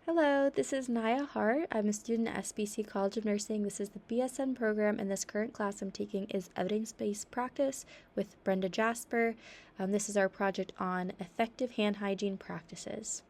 Hello, this is Naya Hart. I'm a student at SBC College of Nursing. This is the BSN program, and this current class I'm taking is Evidence-Based Practice with Brenda Jasper. This is our project on effective hand hygiene practices.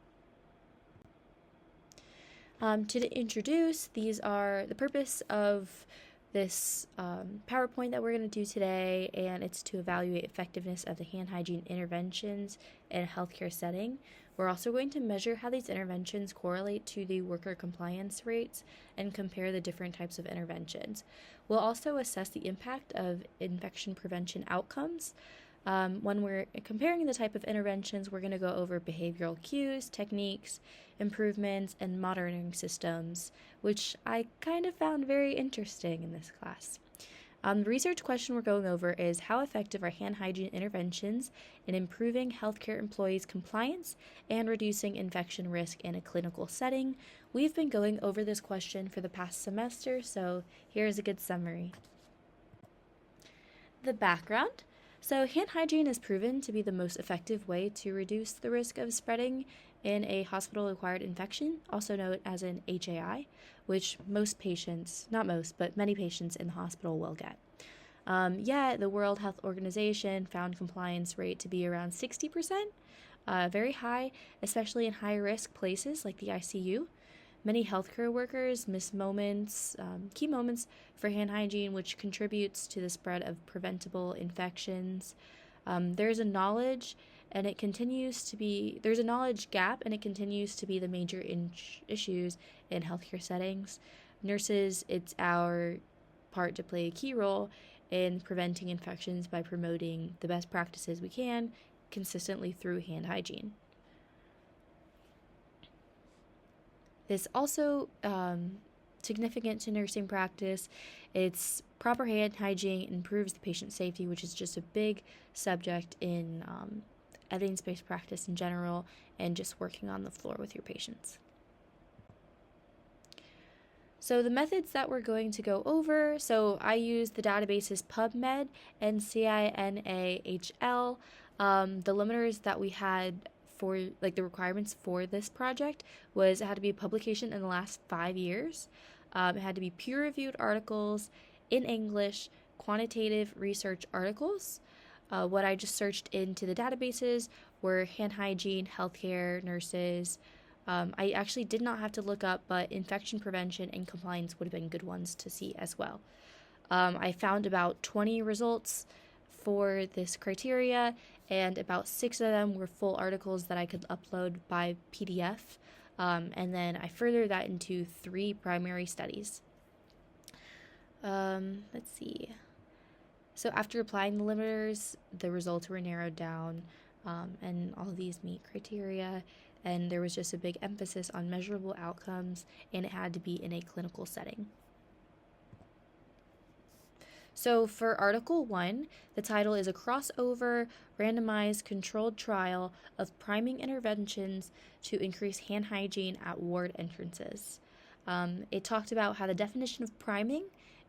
To introduce, these are the purpose of this PowerPoint that we're going to do today, and it's to evaluate effectiveness of the hand hygiene interventions in a healthcare setting. We're also going to measure how these interventions correlate to the worker compliance rates and compare the different types of interventions. We'll also assess the impact of infection prevention outcomes. When we're comparing the type of interventions, we're going to go over behavioral cues, techniques, improvements, and monitoring systems, which I kind of found very interesting in this class. The research question we're going over is how effective are hand hygiene interventions in improving healthcare employees' compliance and reducing infection risk in a clinical setting? We've been going over this question for the past semester, so here's a good summary. The background. So hand hygiene is proven to be the most effective way to reduce the risk of spreading in a hospital-acquired infection, also known as an HAI, which most patients, not most, but many patients in the hospital will get. Yet the World Health Organization found compliance rate to be around 60%, very high, especially in high-risk places like the ICU. Many healthcare workers miss moments, key moments for hand hygiene, which contributes to the spread of preventable infections. There's a knowledge gap, and it continues to be the major issues in healthcare settings. Nurses, it's our part to play a key role in preventing infections by promoting the best practices we can consistently through hand hygiene. This also significant to nursing practice. It's proper hand hygiene improves the patient safety, which is just a big subject in evidence-based practice in general and just working on the floor with your patients. So the methods that we're going to go over, so I use the databases PubMed and CINAHL. The limiters that we had for the requirements for this project was it had to be a publication in the last 5 years. It had to be peer-reviewed articles in English, quantitative research articles. What I just searched into the databases were hand hygiene, healthcare, nurses. I actually did not have to look up, but infection prevention and compliance would have been good ones to see as well. I found about 20 results for this criteria, and about 6 of them were full articles that I could upload by PDF, and then I furthered that into 3 primary studies. Let's see. So after applying the limiters, the results were narrowed down, and all of these meet criteria, and there was just a big emphasis on measurable outcomes, and it had to be in a clinical setting. So for Article 1, the title is a crossover, randomized, controlled trial of priming interventions to increase hand hygiene at ward entrances. It talked about how the definition of priming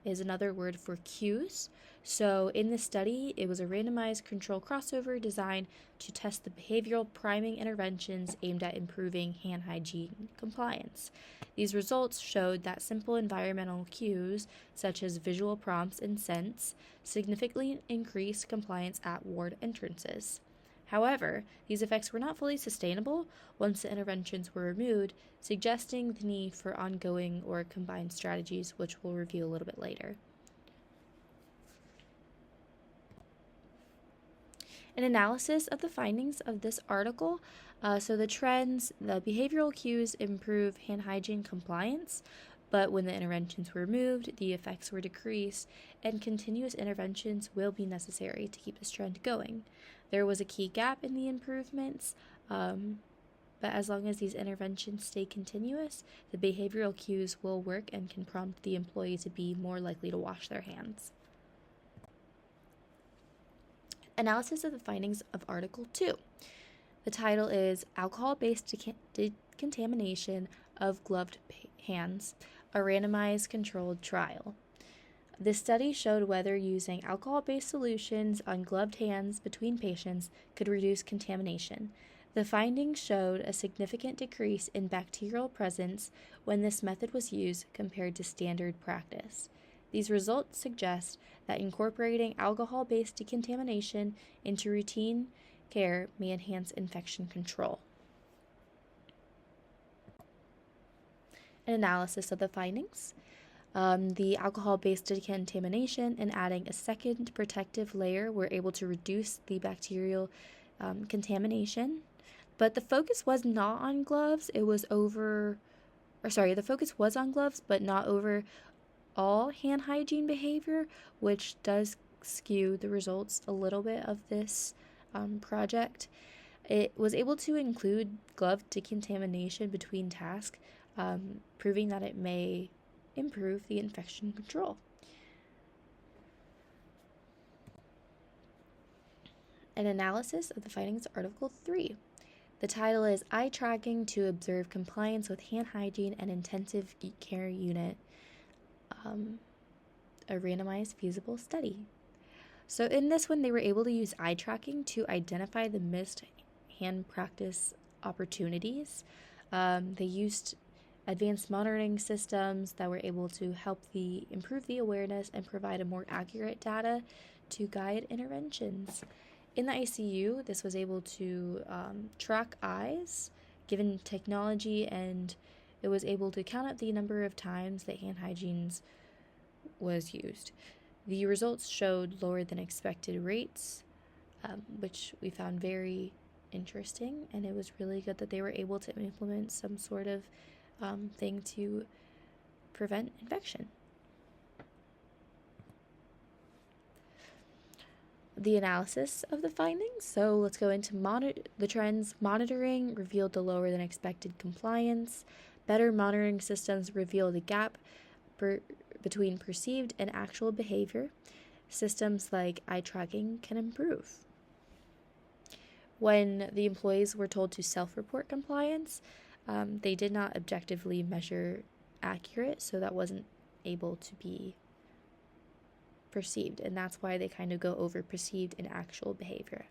is another word for cues. So in this study, it was a randomized control crossover designed to test the behavioral priming interventions aimed at improving hand hygiene compliance. These results showed that simple environmental cues, such as visual prompts and scents, significantly increased compliance at ward entrances. However, these effects were not fully sustainable once the interventions were removed, suggesting the need for ongoing or combined strategies, which we'll review a little bit later. An analysis of the findings of this article. So the trends, the behavioral cues improve hand hygiene compliance, but when the interventions were removed, the effects were decreased, and continuous interventions will be necessary to keep this trend going. There was a key gap in the improvements, but as long as these interventions stay continuous, the behavioral cues will work and can prompt the employee to be more likely to wash their hands. Analysis of the findings of Article 2. The title is Alcohol-Based Decontamination of Gloved Hands, a randomized controlled trial. This study showed whether using alcohol-based solutions on gloved hands between patients could reduce contamination. The findings showed a significant decrease in bacterial presence when this method was used compared to standard practice. These results suggest that incorporating alcohol-based decontamination into routine care may enhance infection control. An analysis of the findings. The alcohol-based decontamination and adding a second protective layer were able to reduce the bacterial contamination. But the focus was not on gloves. The focus was on gloves, but not over all hand hygiene behavior, which does skew the results a little bit of this project. It was able to include glove decontamination between tasks, proving that it may improve the infection control. An analysis of the findings of Article 3. The title is Eye Tracking to Observe Compliance with Hand Hygiene and Intensive Care Unit, a randomized feasible study. So in this one, they were able to use eye tracking to identify the missed hand practice opportunities. They used advanced monitoring systems that were able to help improve the awareness and provide a more accurate data to guide interventions. In the ICU, this was able to track eyes given technology, and it was able to count up the number of times that hand hygiene was used. The results showed lower than expected rates, which we found very interesting, and it was really good that they were able to implement some sort of thing to prevent infection. The analysis of the findings. So let's go into the trends. Monitoring revealed the lower than expected compliance. Better monitoring systems reveal the gap between perceived and actual behavior. Systems like eye tracking can improve. When the employees were told to self-report compliance, they did not objectively measure accurate, so that wasn't able to be perceived, and that's why they kind of go over perceived and actual behavior.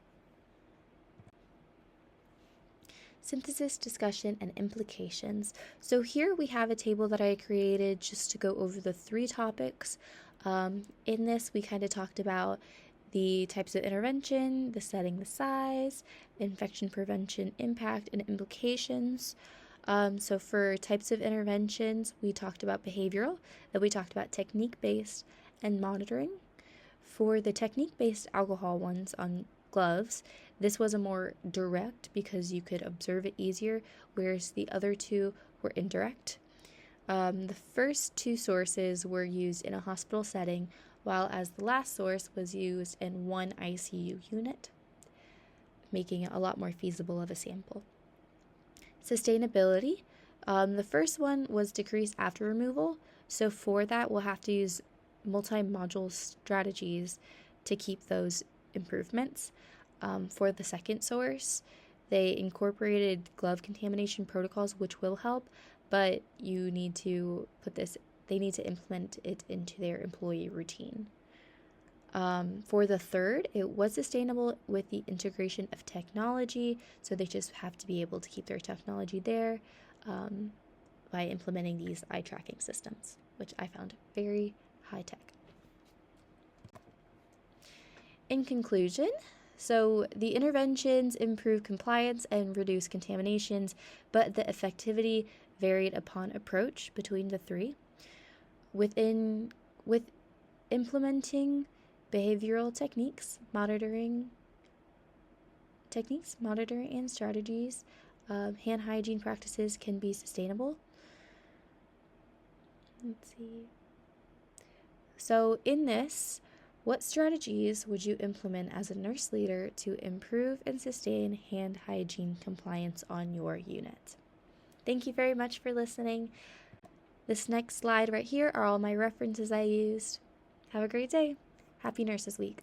Synthesis, discussion, and implications. So here we have a table that I created just to go over the 3 topics. In this, we kind of talked about the types of intervention, the setting, the size, infection prevention, impact, and implications. So for types of interventions, we talked about behavioral, then we talked about technique-based, and monitoring. For the technique-based alcohol ones on gloves, this was a more direct because you could observe it easier, whereas the other 2 were indirect. The first 2 sources were used in a hospital setting, while as the last source was used in one ICU unit, making it a lot more feasible of a sample. Sustainability. The first one was decreased after removal, so for that we'll have to use multi-module strategies to keep those improvements. For the second source, they incorporated glove contamination protocols, which will help, but they need to implement it into their employee routine. For the third, it was sustainable with the integration of technology, so they just have to be able to keep their technology there by implementing these eye tracking systems, which I found very high tech. In conclusion, so the interventions improve compliance and reduce contaminations, but the effectivity varied upon approach between the 3. With implementing behavioral techniques, monitoring and strategies, hand hygiene practices can be sustainable. Let's see. So in this, what strategies would you implement as a nurse leader to improve and sustain hand hygiene compliance on your unit? Thank you very much for listening. This next slide right here are all my references I used. Have a great day. Happy Nurses Week.